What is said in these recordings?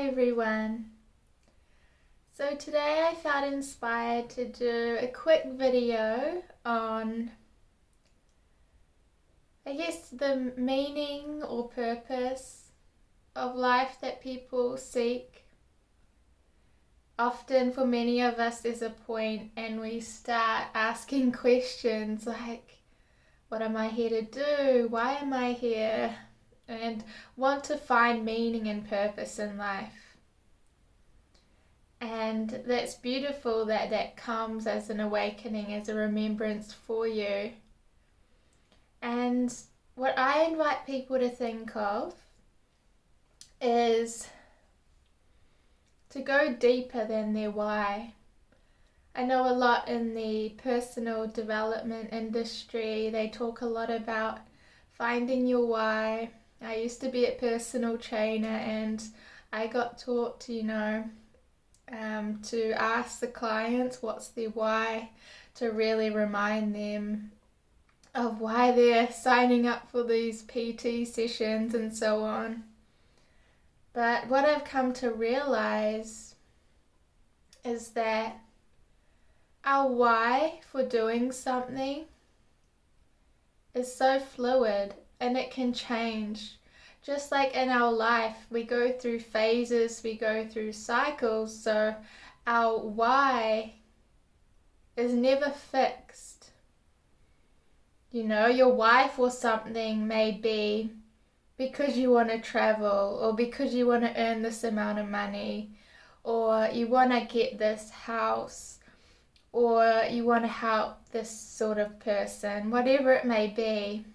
everyone. So today I felt inspired to do a quick video on, the meaning or purpose of life that people seek. Often for many of us there's a point and we start asking questions like, what am I here to do? Why am I here? And want to find meaning and purpose in life. And that's beautiful that comes as an awakening, as a remembrance for you. And what I invite people to think of is to go deeper than their why. I know a lot in the personal development industry, they talk a lot about finding your why. I used to be a personal trainer and I got taught to ask the clients what's their why, to really remind them of why they're signing up for these PT sessions and so on. But what I've come to realize is that our why for doing something is so fluid and it can change. Just like in our life, we go through phases, we go through cycles, so our why is never fixed. Your why for something may be because you want to travel, or because you want to earn this amount of money, or you want to get this house, or you want to help this sort of person, whatever it may be.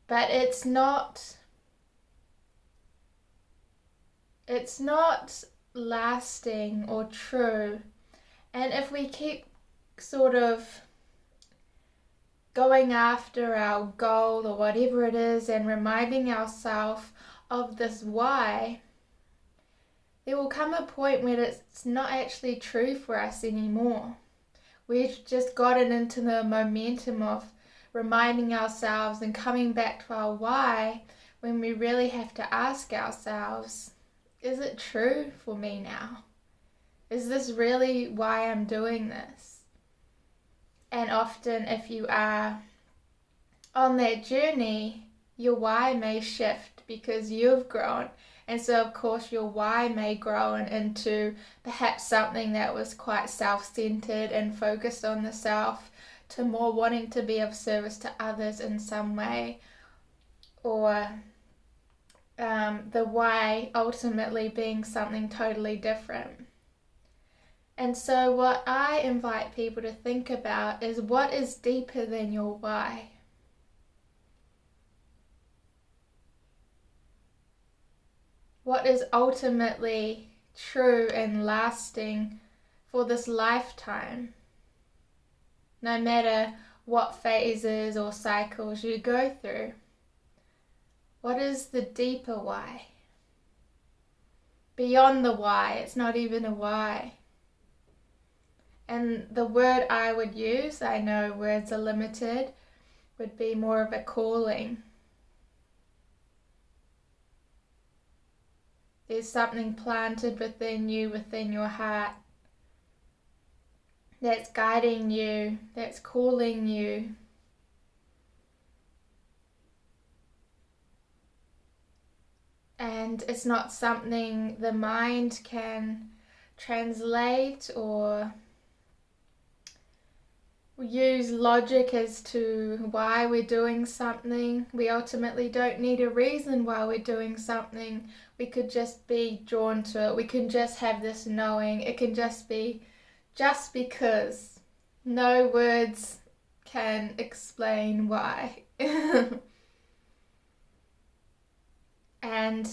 But it's not lasting or true. And if we keep sort of going after our goal or whatever it is and reminding ourselves of this why, there will come a point where it's not actually true for us anymore. We've just gotten into the momentum of reminding ourselves and coming back to our why, when we really have to ask ourselves, is it true for me now? Is this really why I'm doing this? And often if you are on that journey, your why may shift because you've grown. And so of course your why may grow into perhaps something that was quite self-centered and focused on the self, to more wanting to be of service to others in some way, or the why ultimately being something totally different. And so what I invite people to think about is, what is deeper than your why? What is ultimately true and lasting for this lifetime? No matter what phases or cycles you go through. What is the deeper why? Beyond the why, it's not even a why. And the word I would use, I know words are limited, would be more of a calling. There's something planted within you, within your heart, that's guiding you, that's calling you. And it's not something the mind can translate or use logic as to why we're doing something. We ultimately don't need a reason why we're doing something. We could just be drawn to it. We can just have this knowing. It can just be just because. No words can explain why. And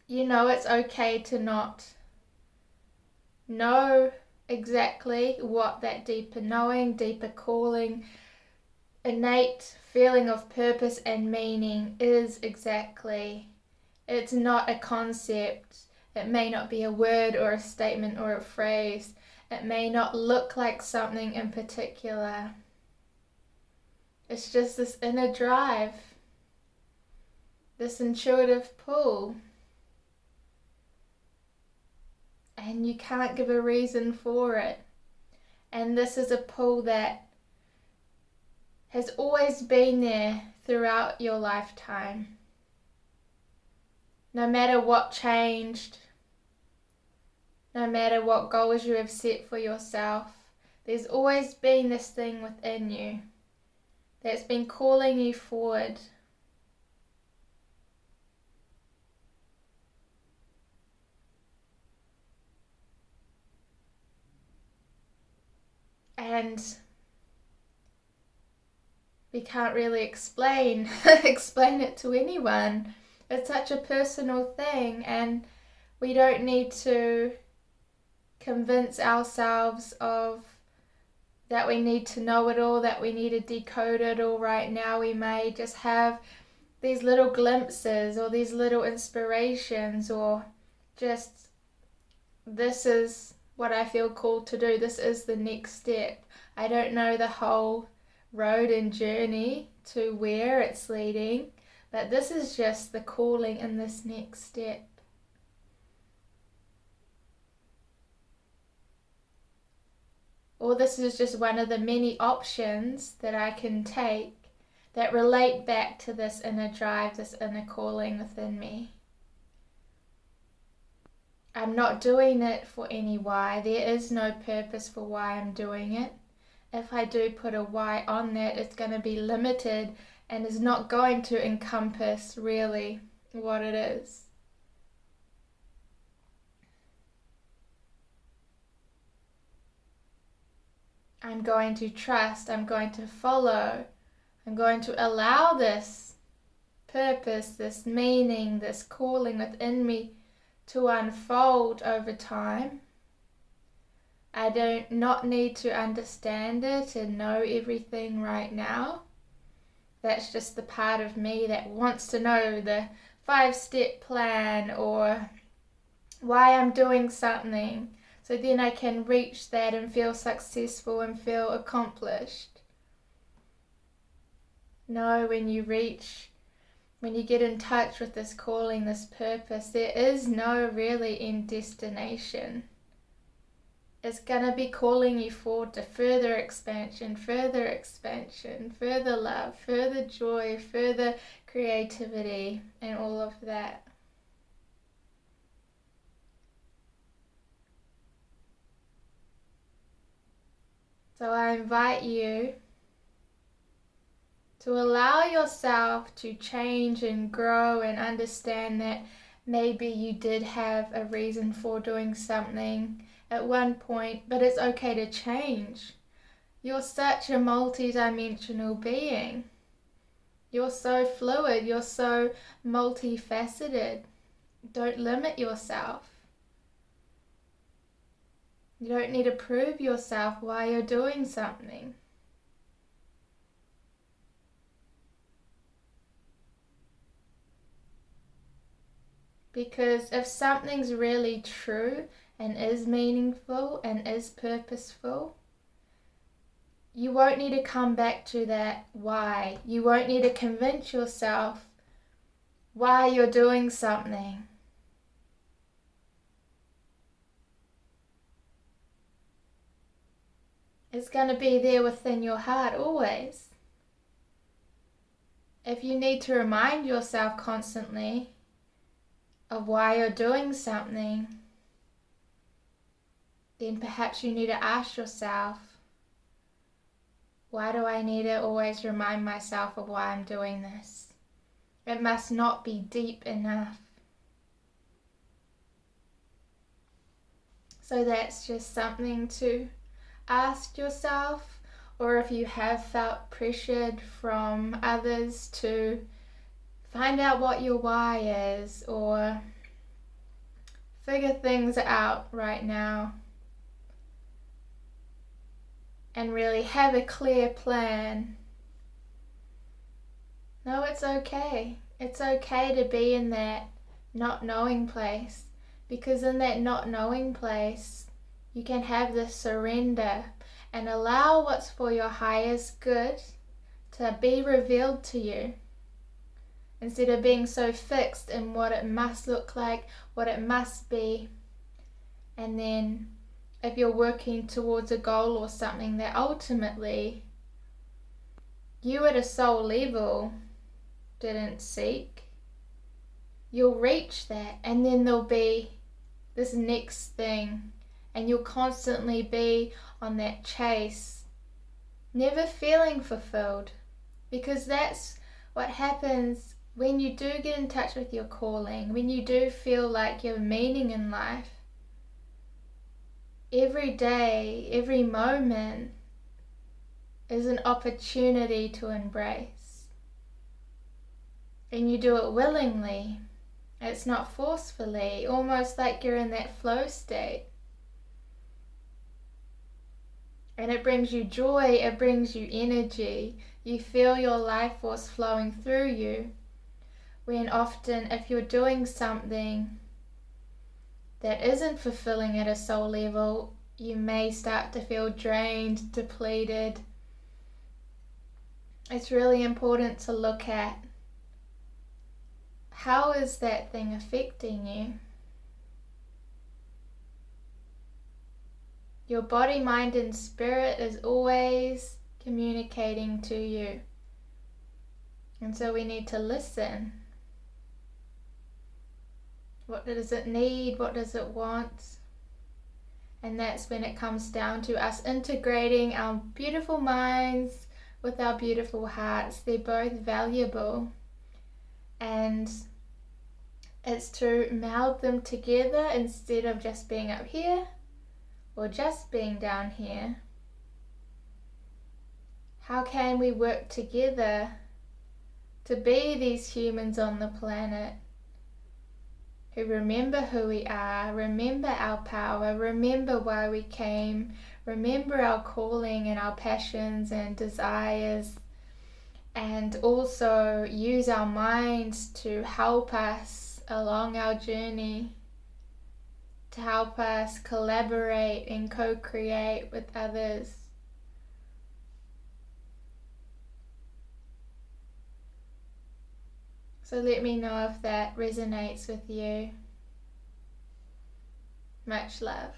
it's okay to not know exactly what that deeper knowing, deeper calling, innate feeling of purpose and meaning is exactly. It's not a concept. It may not be a word or a statement or a phrase. It may not look like something in particular. It's just this inner drive, this intuitive pull and you can't give a reason for it. And this is a pull that has always been there throughout your lifetime. No matter what changed, no matter what goals you have set for yourself, there's always been this thing within you that's been calling you forward. And we can't really explain it to anyone. It's such a personal thing, and we don't need to convince ourselves of that we need to know it all, that we need to decode it all right now. We may just have these little glimpses or these little inspirations, or just, this is what I feel called to do. This is the next step. I don't know the whole road and journey to where it's leading, but this is just the calling in this next step. Or this is just one of the many options that I can take that relate back to this inner drive, this inner calling within me. I'm not doing it for any why. There is no purpose for why I'm doing it. If I do put a why on that, it's going to be limited and is not going to encompass really what it is. I'm going to trust, I'm going to follow, I'm going to allow this purpose, this meaning, this calling within me to unfold over time. I do not need to understand it and know everything right now. That's just the part of me that wants to know the 5-step plan or why I'm doing something. So then I can reach that and feel successful and feel accomplished. No, when you get in touch with this calling, this purpose, there is no really end destination. It's going to be calling you forward to further expansion, further love, further joy, further creativity, and all of that. So I invite you to allow yourself to change and grow and understand that maybe you did have a reason for doing something at one point, but it's okay to change. You're such a multi-dimensional being. You're so fluid, you're so multifaceted. Don't limit yourself. You don't need to prove yourself why you're doing something. Because if something's really true and is meaningful and is purposeful, you won't need to come back to that why. You won't need to convince yourself why you're doing something. It's going to be there within your heart always. If you need to remind yourself constantly of why you're doing something, then perhaps you need to ask yourself, why do I need to always remind myself of why I'm doing this? It must not be deep enough. So that's just something to ask yourself, or if you have felt pressured from others to find out what your why is, or figure things out right now and really have a clear plan. No, it's okay. It's okay to be in that not knowing place, because in that not knowing place you can have this surrender and allow what's for your highest good to be revealed to you, instead of being so fixed in what it must look like, what it must be, And then if you're working towards a goal or something that ultimately you at a soul level didn't seek, you'll reach that, and then there'll be this next thing, and you'll constantly be on that chase, never feeling fulfilled, because that's what happens when you do get in touch with your calling, when you do feel like you have meaning in life. Every day, every moment is an opportunity to embrace. And you do it willingly. It's not forcefully, almost like you're in that flow state. And it brings you joy, it brings you energy. You feel your life force flowing through you. When often if you're doing something that isn't fulfilling at a soul level, you may start to feel drained, depleted. It's really important to look at, how is that thing affecting you? Your body, mind, and spirit is always communicating to you. And so we need to listen. What does it need? What does it want? And that's when it comes down to us integrating our beautiful minds with our beautiful hearts. They're both valuable. And it's to meld them together instead of just being up here or just being down here. How can we work together to be these humans on the planet who remember who we are, remember our power, remember why we came, remember our calling and our passions and desires, and also use our minds to help us along our journey, to help us collaborate and co-create with others. So let me know if that resonates with you. Much love.